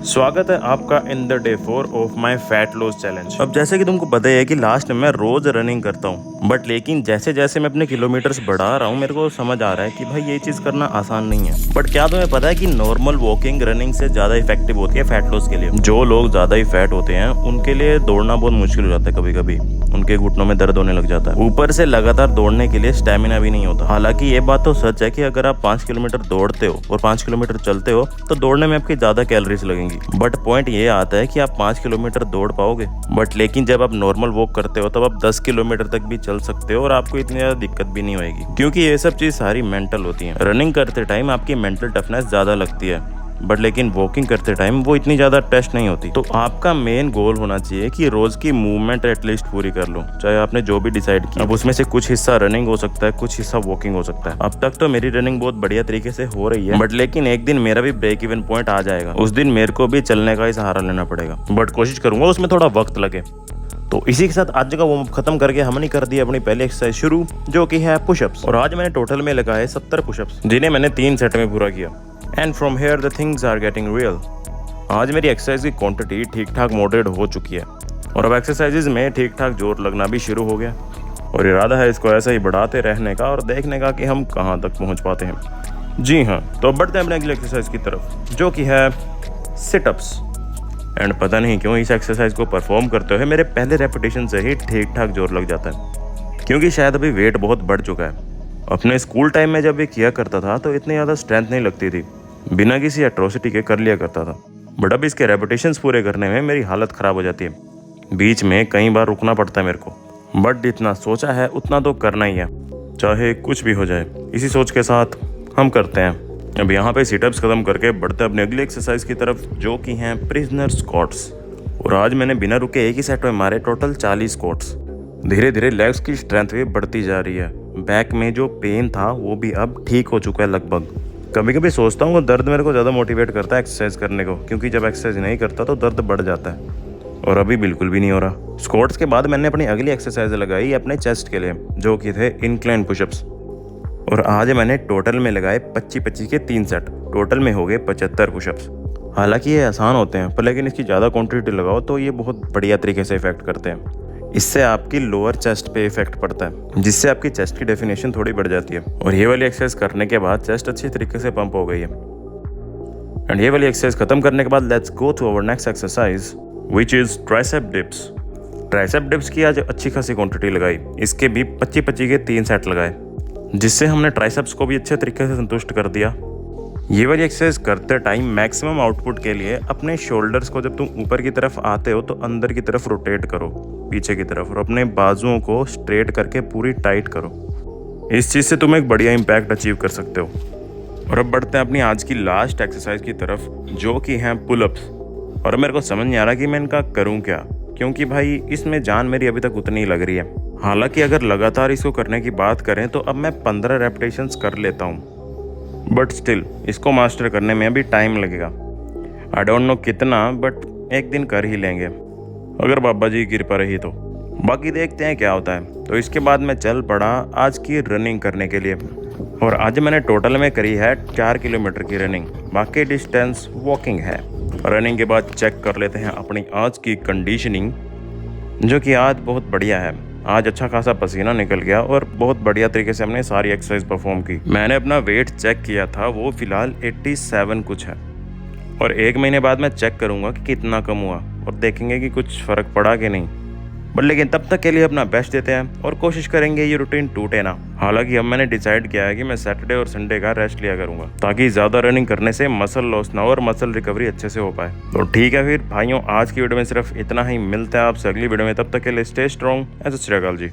स्वागत है आपका in the day 4 of my fat loss challenge. अब जैसे कि तुमको पता ही है कि लास्ट में मैं रोज रनिंग करता हूँ, बट लेकिन जैसे जैसे मैं अपने किलोमीटर्स बढ़ा रहा हूँ मेरे को समझ आ रहा है कि भाई ये चीज़ करना आसान नहीं है। बट क्या तुम्हें पता है कि नॉर्मल वॉकिंग रनिंग से ज़्यादा इफेक्टिव होती है फैट लॉस के लिए। जो लोग ज़्यादा ही फैट होते हैं उनके लिए दौड़ना बहुत मुश्किल हो जाता है, कभी कभी उनके घुटनों में दर्द होने लग जाता है। ऊपर से लगातार दौड़ने के लिए स्टेमिना भी नहीं होता। हालांकि ये बात तो सच है कि अगर आप 5 किलोमीटर दौड़ते हो और 5 किलोमीटर चलते हो तो दौड़ने में आपकी ज्यादा कैलोरीज लगेंगी। बट पॉइंट ये आता है कि आप 5 किलोमीटर दौड़ पाओगे, बट लेकिन जब आप नॉर्मल वॉक करते हो तब आप 10 किलोमीटर तक भी चल सकते हो और आपको इतनी ज्यादा दिक्कत भी नहीं होगी, क्योंकि ये सब चीज सारी मेंटल होती है। रनिंग करते टाइम आपकी मेंटल टफनेस ज्यादा लगती है, बट लेकिन वॉकिंग करते टाइम वो इतनी ज्यादा टेस्ट नहीं होती। तो आपका मेन गोल होना चाहिए कि रोज की मूवमेंट एटलीस्ट पूरी कर लो, चाहे आपने जो भी डिसाइड किया। अब उसमें से कुछ हिस्सा रनिंग हो सकता है, कुछ हिस्सा वॉकिंग हो सकता है। अब तक तो मेरी रनिंग बहुत बढ़िया तरीके से हो रही है, बट लेकिन एक दिन मेरा भी ब्रेक इवन पॉइंट आ जाएगा। उस दिन मेरे को भी चलने का ही सहारा लेना पड़ेगा, बट कोशिश करूंगा उसमें थोड़ा वक्त लगे। तो इसी के साथ आज का वो खत्म करके हमने कर दिया अपनी पहली एक्सरसाइज शुरू, जो कि है पुशअप्स। और आज मैंने टोटल में लगाए 70 पुशअप्स, जिन्हें मैंने 3 सेट में पूरा किया। And from here the things are getting real. आज मेरी एक्सरसाइज की क्वांटिटी ठीक ठाक मॉडरेट हो चुकी है और अब एक्सरसाइजेज में ठीक ठाक जोर लगना भी शुरू हो गया, और इरादा है इसको ऐसा ही बढ़ाते रहने का और देखने का कि हम कहाँ तक पहुँच पाते हैं। जी हाँ, तो बढ़ते हैं अपने अगली एक्सरसाइज की तरफ, जो कि है सिटअप्स। एंड पता नहीं क्यों इस एक्सरसाइज को परफॉर्म करते हुए मेरे पहले रेपिटेशन से ही ठीक ठाक जोर लग जाता है, क्योंकि शायद अभी वेट बहुत बढ़ चुका है। अपने स्कूल टाइम में जब ये किया करता था तो इतनी ज़्यादा स्ट्रेंथ नहीं लगती थी, बिना किसी एट्रोसिटी के कर लिया करता था। बट अब इसके रेपिटेशंस पूरे करने में मेरी हालत ख़राब हो जाती है, बीच में कई बार रुकना पड़ता है मेरे को। बट जितना सोचा है उतना तो करना ही है, चाहे कुछ भी हो जाए। इसी सोच के साथ हम करते हैं। अब यहाँ पे सिटअप्स खत्म करके बढ़ते अपने अगली एक्सरसाइज की तरफ, जो कि हैं प्रिजनर स्क्वाट्स। और आज मैंने बिना रुके एक ही सेट में मारे टोटल 40 स्क्वाट्स। धीरे धीरे लेग्स की स्ट्रेंथ भी बढ़ती जा रही है। बैक में जो पेन था वो भी अब ठीक हो चुका है लगभग। कभी कभी सोचता हूँ वो दर्द मेरे को ज़्यादा मोटिवेट करता है एक्सरसाइज करने को, क्योंकि जब एक्सरसाइज नहीं करता तो दर्द बढ़ जाता है, और अभी बिल्कुल भी नहीं हो रहा। स्क्वाट्स के बाद मैंने अपनी अगली एक्सरसाइज लगाई अपने चेस्ट के लिए, जो कि थे इंक्लाइन पुशअप्स। और आज मैंने टोटल में लगाए 25-25 के 3 सेट, टोटल में हो गए 75 पुशअप्स। हालांकि ये आसान होते हैं, पर लेकिन इसकी ज़्यादा क्वांटिटी लगाओ तो ये बहुत बढ़िया तरीके से इफेक्ट करते हैं। इससे आपकी लोअर चेस्ट पे इफेक्ट पड़ता है, जिससे आपकी चेस्ट की डेफिनेशन थोड़ी बढ़ जाती है। और ये वाली एक्सरसाइज करने के बाद चेस्ट अच्छी तरीके से पंप हो गई है। एंड ये वाली एक्सरसाइज खत्म करने के बाद let's go to our next exercise, which is tricep dips. Tricep dips की आज अच्छी खासी क्वांटिटी लगाई, इसके भी 25-25 के 3 सेट लगाए, जिससे हमने ट्राइसेप्स को भी अच्छे तरीके से संतुष्ट कर दिया। ये वाली एक्सरसाइज करते टाइम मैक्सिमम आउटपुट के लिए अपने शोल्डर्स को जब तुम ऊपर की तरफ आते हो तो अंदर की तरफ रोटेट करो, पीछे की तरफ, और अपने बाजुओं को स्ट्रेट करके पूरी टाइट करो। इस चीज़ से तुम एक बढ़िया इम्पैक्ट अचीव कर सकते हो। और अब बढ़ते हैं अपनी आज की लास्ट एक्सरसाइज की तरफ, जो कि हैं पुलअप्स। और मेरे को समझ नहीं आ रहा कि मैं इनका करूँ क्या, क्योंकि भाई इसमें जान मेरी अभी तक उतनी ही लग रही है। हालांकि अगर लगातार इसको करने की बात करें तो अब मैं 15 रेपिटेशंस कर लेता हूँ, बट स्टिल इसको मास्टर करने में अभी टाइम लगेगा। आई डोंट नो कितना, बट एक दिन कर ही लेंगे, अगर बाबा जी की कृपा रही तो। बाकी देखते हैं क्या होता है। तो इसके बाद मैं चल पड़ा आज की रनिंग करने के लिए, और आज मैंने टोटल में करी है 4 किलोमीटर की रनिंग, बाकी डिस्टेंस वॉकिंग है। रनिंग के बाद चेक कर लेते हैं अपनी आज की कंडीशनिंग, जो कि आज बहुत बढ़िया है। आज अच्छा खासा पसीना निकल गया और बहुत बढ़िया तरीके से हमने सारी एक्सरसाइज परफॉर्म की। मैंने अपना वेट चेक किया था, वो फिलहाल 87 कुछ है, और 1 महीने बाद मैं चेक करूंगा कि कितना कम हुआ और देखेंगे कि कुछ फ़र्क पड़ा कि नहीं। बट लेकिन तब तक के लिए अपना बेस्ट देते हैं और कोशिश करेंगे ये रूटीन टूटे ना। हालांकि अब मैंने डिसाइड किया है कि मैं सैटरडे और संडे का रेस्ट लिया करूंगा, ताकि ज़्यादा रनिंग करने से मसल लॉस ना हो और मसल रिकवरी अच्छे से हो पाए। तो ठीक है फिर भाइयों, आज की वीडियो में सिर्फ इतना ही। मिलते हैं आपसे अगली वीडियो में, तब तक के लिए स्टे स्ट्रॉन्ग। सत श्री अकाल जी।